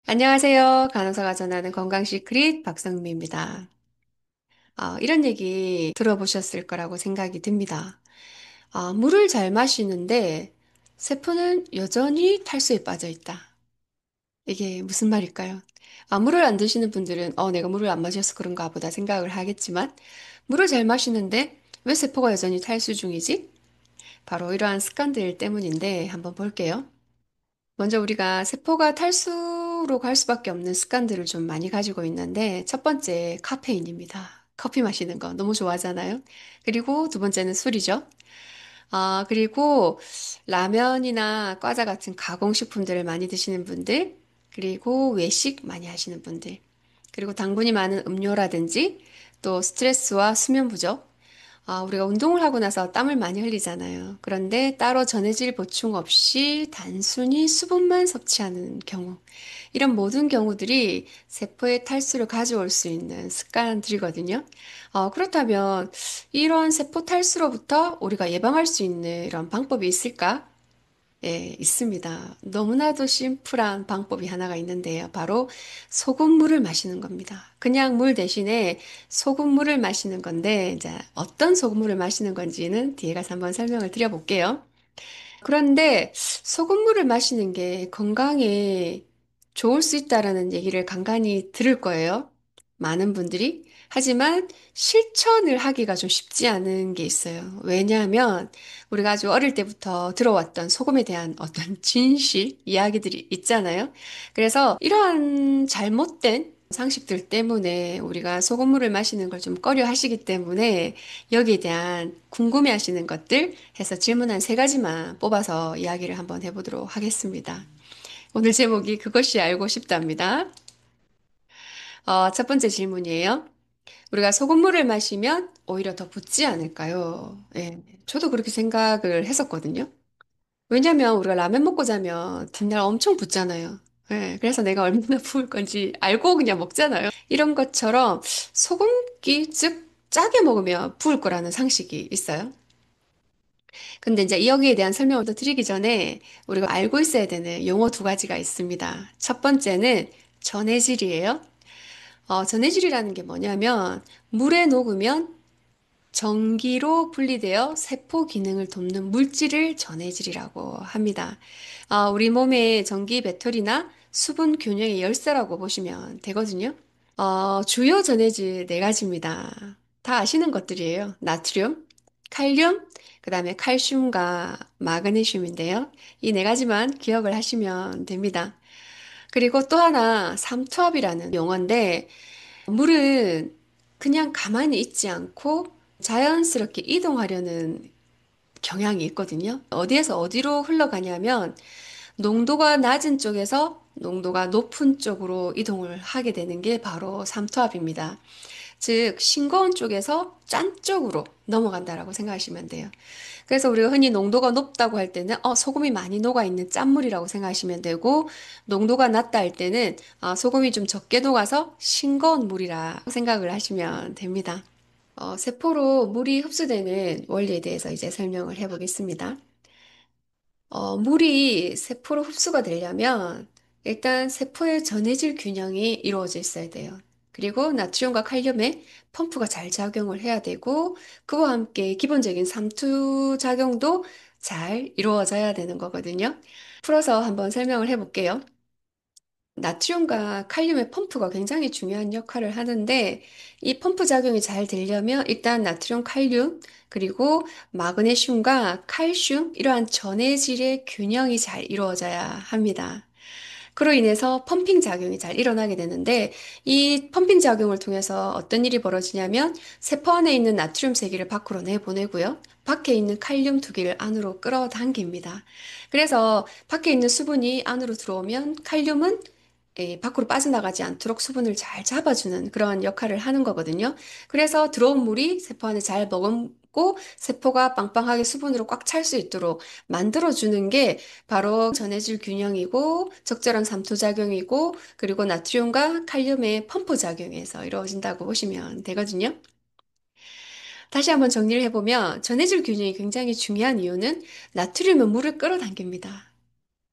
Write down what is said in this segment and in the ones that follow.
안녕하세요. 간호사가 전하는 건강 시크릿 박성미입니다. 이런 얘기 들어보셨을 거라고 생각이 듭니다. 물을 잘 마시는데 세포는 여전히 탈수에 빠져 있다. 이게 무슨 말일까요? 물을 안 드시는 분들은 내가 물을 안 마셔서 그런가 보다 생각을 하겠지만 물을 잘 마시는데 왜 세포가 여전히 탈수 중이지? 바로 이러한 습관들 때문인데 한번 볼게요. 먼저 우리가 세포가 탈수로 갈 수밖에 없는 습관들을 좀 많이 가지고 있는데, 첫 번째, 카페인입니다. 커피 마시는 거 너무 좋아하잖아요. 그리고 두 번째는 술이죠. 그리고 라면이나 과자 같은 가공식품들을 많이 드시는 분들, 그리고 외식 많이 하시는 분들, 그리고 당분이 많은 음료라든지 또 스트레스와 수면 부족, 우리가 운동을 하고 나서 땀을 많이 흘리잖아요. 그런데 따로 전해질 보충 없이 단순히 수분만 섭취하는 경우. 이런 모든 경우들이 세포의 탈수를 가져올 수 있는 습관들이거든요. 그렇다면 이런 세포 탈수로부터 우리가 예방할 수 있는 이런 방법이 있을까? 예, 있습니다. 너무나도 심플한 방법이 하나가 있는데요. 바로 소금물을 마시는 겁니다. 그냥 물 대신에 소금물을 마시는 건데, 이제 어떤 소금물을 마시는 건지는 뒤에 가서 한번 설명을 드려볼게요. 그런데 소금물을 마시는 게 건강에 좋을 수 있다라는 얘기를 간간히 들을 거예요. 많은 분들이. 하지만 실천을 하기가 좀 쉽지 않은 게 있어요. 왜냐하면 우리가 아주 어릴 때부터 들어왔던 소금에 대한 어떤 진실, 이야기들이 있잖아요. 그래서 이러한 잘못된 상식들 때문에 우리가 소금물을 마시는 걸 좀 꺼려 하시기 때문에 여기에 대한 궁금해 하시는 것들 해서 질문 한 세 가지만 뽑아서 이야기를 한번 해보도록 하겠습니다. 오늘 제목이 그것이 알고 싶답니다. 첫 번째 질문이에요. 우리가 소금물을 마시면 오히려 더 붓지 않을까요? 예, 저도 그렇게 생각을 했었거든요. 왜냐면 우리가 라면 먹고 자면 뒷날 엄청 붓잖아요. 예, 그래서 내가 얼마나 부을 건지 알고 그냥 먹잖아요. 이런 것처럼 소금기, 즉 짜게 먹으면 부을 거라는 상식이 있어요. 근데 이제 여기에 대한 설명을 더 드리기 전에 우리가 알고 있어야 되는 용어 두 가지가 있습니다. 첫 번째는 전해질이에요. 전해질이라는 게 뭐냐면 물에 녹으면 전기로 분리되어 세포 기능을 돕는 물질을 전해질이라고 합니다. 우리 몸의 전기 배터리나 수분 균형의 열쇠라고 보시면 되거든요. 주요 전해질 네 가지입니다. 다 아시는 것들이에요. 나트륨, 칼륨, 그 다음에 칼슘과 마그네슘인데요. 이 네 가지만 기억을 하시면 됩니다. 그리고 또 하나, 삼투압이라는 용어인데, 물은 그냥 가만히 있지 않고 자연스럽게 이동하려는 경향이 있거든요. 어디에서 어디로 흘러가냐면, 농도가 낮은 쪽에서 농도가 높은 쪽으로 이동을 하게 되는 게 바로 삼투압입니다. 즉, 싱거운 쪽에서 짠 쪽으로 넘어간다라고 생각하시면 돼요. 그래서 우리가 흔히 농도가 높다고 할 때는 소금이 많이 녹아 있는 짠물이라고 생각하시면 되고, 농도가 낮다 할 때는 소금이 좀 적게 녹아서 싱거운 물이라 생각을 하시면 됩니다. 세포로 물이 흡수되는 원리에 대해서 이제 설명을 해보겠습니다. 물이 세포로 흡수가 되려면 일단 세포의 전해질 균형이 이루어져 있어야 돼요. 그리고 나트륨과 칼륨의 펌프가 잘 작용을 해야 되고 그와 함께 기본적인 삼투 작용도 잘 이루어져야 되는 거거든요. 풀어서 한번 설명을 해볼게요. 나트륨과 칼륨의 펌프가 굉장히 중요한 역할을 하는데 이 펌프 작용이 잘 되려면 일단 나트륨, 칼륨, 그리고 마그네슘과 칼슘 이러한 전해질의 균형이 잘 이루어져야 합니다. 그로 인해서 펌핑 작용이 잘 일어나게 되는데 이 펌핑 작용을 통해서 어떤 일이 벌어지냐면 세포 안에 있는 나트륨 세 개를 밖으로 내보내고요. 밖에 있는 칼륨 두 개를 안으로 끌어당깁니다. 그래서 밖에 있는 수분이 안으로 들어오면 칼륨은 밖으로 빠져나가지 않도록 수분을 잘 잡아주는 그러한 역할을 하는 거거든요. 그래서 들어온 물이 세포 안에 잘 머금고 세포가 빵빵하게 수분으로 꽉 찰 수 있도록 만들어주는 게 바로 전해질 균형이고 적절한 삼투작용이고 그리고 나트륨과 칼륨의 펌프 작용에서 이루어진다고 보시면 되거든요. 다시 한번 정리를 해보면 전해질 균형이 굉장히 중요한 이유는 나트륨은 물을 끌어당깁니다.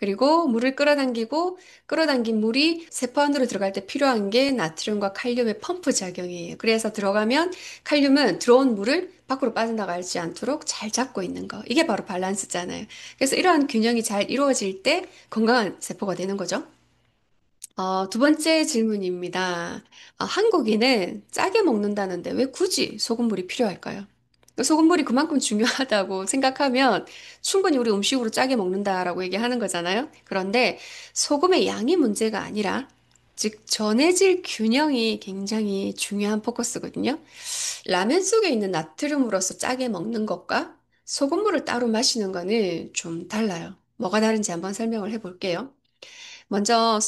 그리고 물을 끌어당기고 끌어당긴 물이 세포 안으로 들어갈 때 필요한 게 나트륨과 칼륨의 펌프 작용이에요. 그래서 들어가면 칼륨은 들어온 물을 밖으로 빠져나가지 않도록 잘 잡고 있는 거. 이게 바로 밸런스잖아요. 그래서 이러한 균형이 잘 이루어질 때 건강한 세포가 되는 거죠. 두 번째 질문입니다. 한국인은 짜게 먹는다는데 왜 굳이 소금물이 필요할까요? 소금물이 그만큼 중요하다고 생각하면 충분히 우리 음식으로 짜게 먹는다라고 얘기하는 거잖아요. 그런데 소금의 양이 문제가 아니라, 즉, 전해질 균형이 굉장히 중요한 포커스거든요. 라면 속에 있는 나트륨으로서 짜게 먹는 것과 소금물을 따로 마시는 거는 좀 달라요. 뭐가 다른지 한번 설명을 해볼게요. 먼저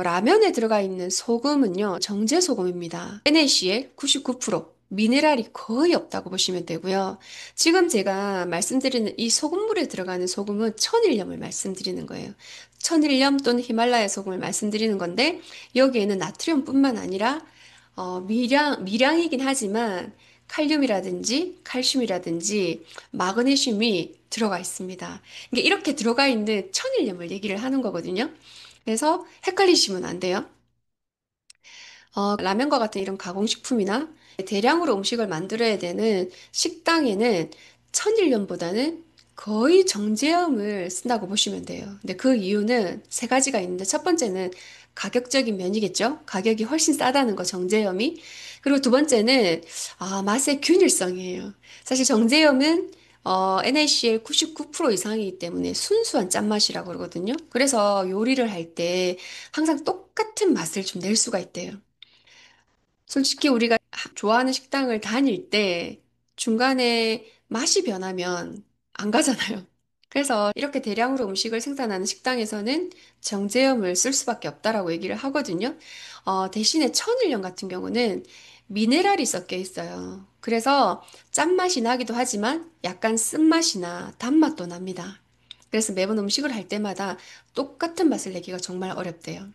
라면에 들어가 있는 소금은요, 정제 소금입니다. NaCl 99%, 미네랄이 거의 없다고 보시면 되고요. 지금 제가 말씀드리는 이 소금물에 들어가는 소금은 천일염을 말씀드리는 거예요. 천일염 또는 히말라야 소금을 말씀드리는 건데, 여기에는 나트륨뿐만 아니라 미량이긴 하지만 칼륨이라든지 칼슘이라든지 마그네슘이 들어가 있습니다. 이게 이렇게 들어가 있는 천일염을 얘기를 하는 거거든요. 그래서 헷갈리시면 안 돼요. 라면과 같은 이런 가공식품이나 대량으로 음식을 만들어야 되는 식당에는 천일염보다는 거의 정제염을 쓴다고 보시면 돼요. 근데 그 이유는 세 가지가 있는데 첫 번째는 가격적인 면이겠죠. 가격이 훨씬 싸다는 거, 정제염이. 그리고 두 번째는 맛의 균일성이에요. 사실 정제염은 NaCl 99% 이상이기 때문에 순수한 짠맛이라고 그러거든요. 그래서 요리를 할 때 항상 똑같은 맛을 좀 낼 수가 있대요. 솔직히 우리가 좋아하는 식당을 다닐 때 중간에 맛이 변하면 안 가잖아요. 그래서 이렇게 대량으로 음식을 생산하는 식당에서는 정제염을 쓸 수밖에 없다라고 얘기를 하거든요. 대신에 천일염 같은 경우는 미네랄이 섞여 있어요. 그래서 짠맛이 나기도 하지만 약간 쓴맛이나 단맛도 납니다. 그래서 매번 음식을 할 때마다 똑같은 맛을 내기가 정말 어렵대요.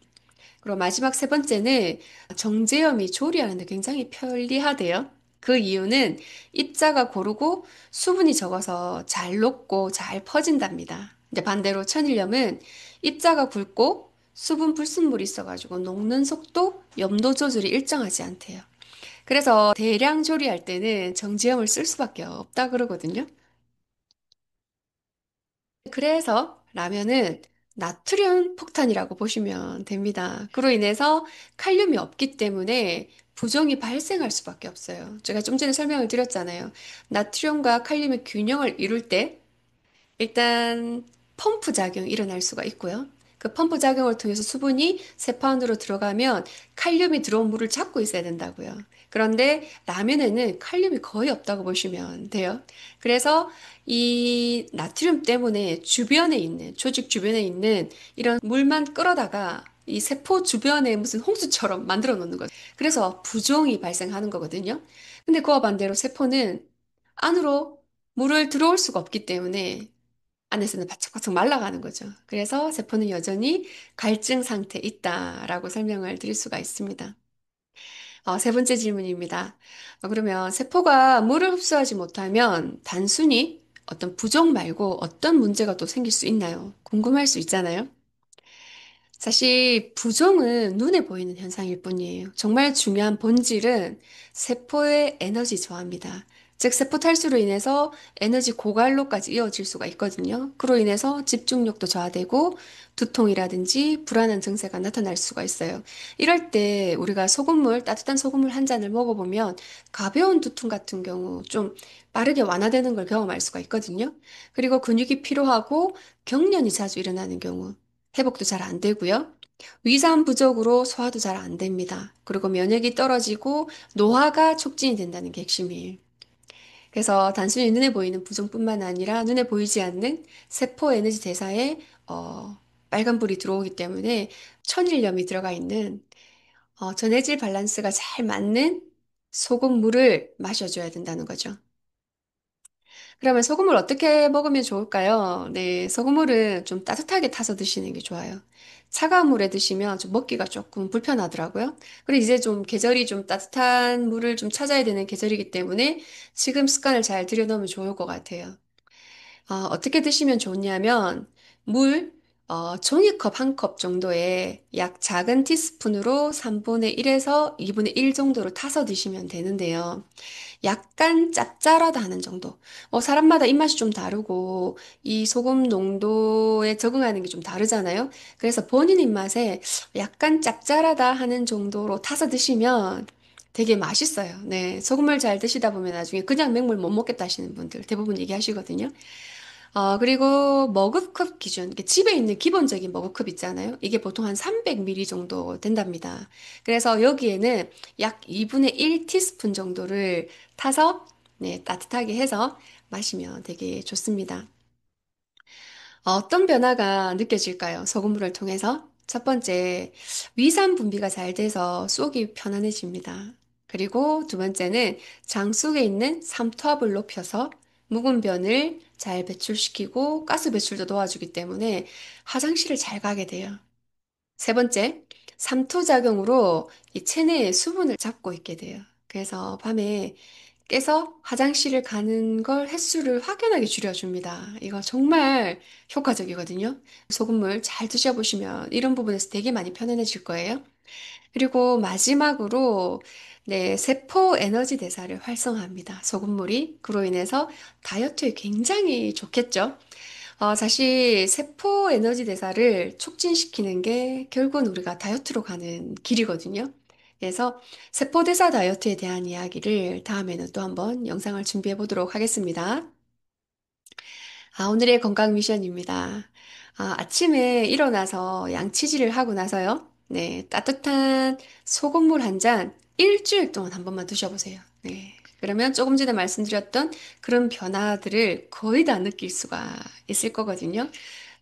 그리고 마지막 세 번째는 정제염이 조리하는데 굉장히 편리하대요. 그 이유는 입자가 고르고 수분이 적어서 잘 녹고 잘 퍼진답니다. 근데 반대로 천일염은 입자가 굵고 수분 불순물이 있어가지고 녹는 속도, 염도 조절이 일정하지 않대요. 그래서 대량 조리할 때는 정제염을 쓸 수밖에 없다 그러거든요. 그래서 라면은 나트륨 폭탄이라고 보시면 됩니다. 그로 인해서 칼륨이 없기 때문에 부종이 발생할 수밖에 없어요. 제가 좀 전에 설명을 드렸잖아요. 나트륨과 칼륨의 균형을 이룰 때 일단 펌프 작용이 일어날 수가 있고요. 그 펌프 작용을 통해서 수분이 세포 안으로 들어가면 칼륨이 들어온 물을 잡고 있어야 된다고요. 그런데 라면에는 칼륨이 거의 없다고 보시면 돼요. 그래서 이 나트륨 때문에 주변에 있는, 조직 주변에 있는 이런 물만 끌어다가 이 세포 주변에 무슨 홍수처럼 만들어 놓는 거죠. 그래서 부종이 발생하는 거거든요. 근데 그와 반대로 세포는 안으로 물을 들어올 수가 없기 때문에 안에서는 바짝바짝 말라가는 거죠. 그래서 세포는 여전히 갈증 상태에 있다라고 설명을 드릴 수가 있습니다. 세 번째 질문입니다. 그러면 세포가 물을 흡수하지 못하면 단순히 어떤 부족 말고 어떤 문제가 또 생길 수 있나요? 궁금할 수 있잖아요. 사실 부종은 눈에 보이는 현상일 뿐이에요. 정말 중요한 본질은 세포의 에너지 저하입니다. 즉, 세포 탈수로 인해서 에너지 고갈로까지 이어질 수가 있거든요. 그로 인해서 집중력도 저하되고 두통이라든지 불안한 증세가 나타날 수가 있어요. 이럴 때 우리가 소금물, 따뜻한 소금물 한 잔을 먹어보면 가벼운 두통 같은 경우 좀 빠르게 완화되는 걸 경험할 수가 있거든요. 그리고 근육이 피로하고 경련이 자주 일어나는 경우. 회복도 잘 안 되고요. 위산 부족으로 소화도 잘 안 됩니다. 그리고 면역이 떨어지고 노화가 촉진이 된다는 게 핵심이에요. 그래서 단순히 눈에 보이는 부종뿐만 아니라 눈에 보이지 않는 세포 에너지 대사에 빨간불이 들어오기 때문에 천일염이 들어가 있는 전해질 밸런스가 잘 맞는 소금물을 마셔줘야 된다는 거죠. 그러면 소금을 어떻게 먹으면 좋을까요? 네, 소금물은 좀 따뜻하게 타서 드시는 게 좋아요. 차가운 물에 드시면 좀 먹기가 조금 불편하더라고요. 그리고 이제 좀 계절이 좀 따뜻한 물을 좀 찾아야 되는 계절이기 때문에 지금 습관을 잘 들여놓으면 좋을 것 같아요. 어떻게 드시면 좋냐면 물, 종이컵 한 컵 정도의 약 작은 티스푼으로 3분의 1에서 2분의 1 정도로 타서 드시면 되는데요. 약간 짭짤하다 하는 정도. 사람마다 입맛이 좀 다르고, 이 소금 농도에 적응하는 게 좀 다르잖아요. 그래서 본인 입맛에 약간 짭짤하다 하는 정도로 타서 드시면 되게 맛있어요. 네. 소금을 잘 드시다 보면 나중에 그냥 맹물 못 먹겠다 하시는 분들 대부분 얘기하시거든요. 그리고 머그컵 기준, 이게 집에 있는 기본적인 머그컵 있잖아요. 이게 보통 한 300ml 정도 된답니다. 그래서 여기에는 약 2분의 1 티스푼 정도를 타서 네, 따뜻하게 해서 마시면 되게 좋습니다. 어떤 변화가 느껴질까요? 소금물을 통해서? 첫 번째, 위산 분비가 잘 돼서 쏙이 편안해집니다. 그리고 두 번째는 장 속에 있는 삼투압을 높여서 묵은 변을 잘 배출시키고 가스 배출도 도와주기 때문에 화장실을 잘 가게 돼요. 세 번째, 삼투작용으로 이 체내의 수분을 잡고 있게 돼요. 그래서 밤에 깨서 화장실을 가는 걸 횟수를 확연하게 줄여줍니다. 이거 정말 효과적이거든요. 소금물 잘 드셔보시면 이런 부분에서 되게 많이 편안해질 거예요. 그리고 마지막으로 네, 세포 에너지 대사를 활성화합니다. 소금물이 그로 인해서 다이어트에 굉장히 좋겠죠. 사실 세포 에너지 대사를 촉진시키는 게 결국은 우리가 다이어트로 가는 길이거든요. 그래서 세포 대사 다이어트에 대한 이야기를 다음에는 또 한번 영상을 준비해 보도록 하겠습니다. 오늘의 건강 미션입니다. 아침에 일어나서 양치질을 하고 나서요. 네, 따뜻한 소금물 한 잔 일주일 동안 한 번만 드셔보세요. 네. 그러면 조금 전에 말씀드렸던 그런 변화들을 거의 다 느낄 수가 있을 거거든요.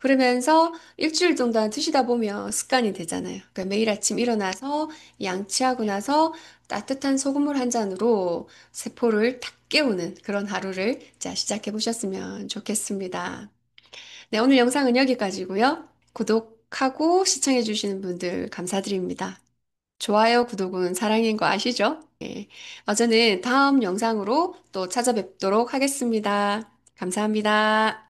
그러면서 일주일 정도 드시다 보면 습관이 되잖아요. 그러니까 매일 아침 일어나서 양치하고 나서 따뜻한 소금물 한 잔으로 세포를 탁 깨우는 그런 하루를 자, 시작해 보셨으면 좋겠습니다. 네, 오늘 영상은 여기까지고요. 구독하고 시청해 주시는 분들 감사드립니다. 좋아요, 구독은 사랑인 거 아시죠? 네. 저는 다음 영상으로 또 찾아뵙도록 하겠습니다. 감사합니다.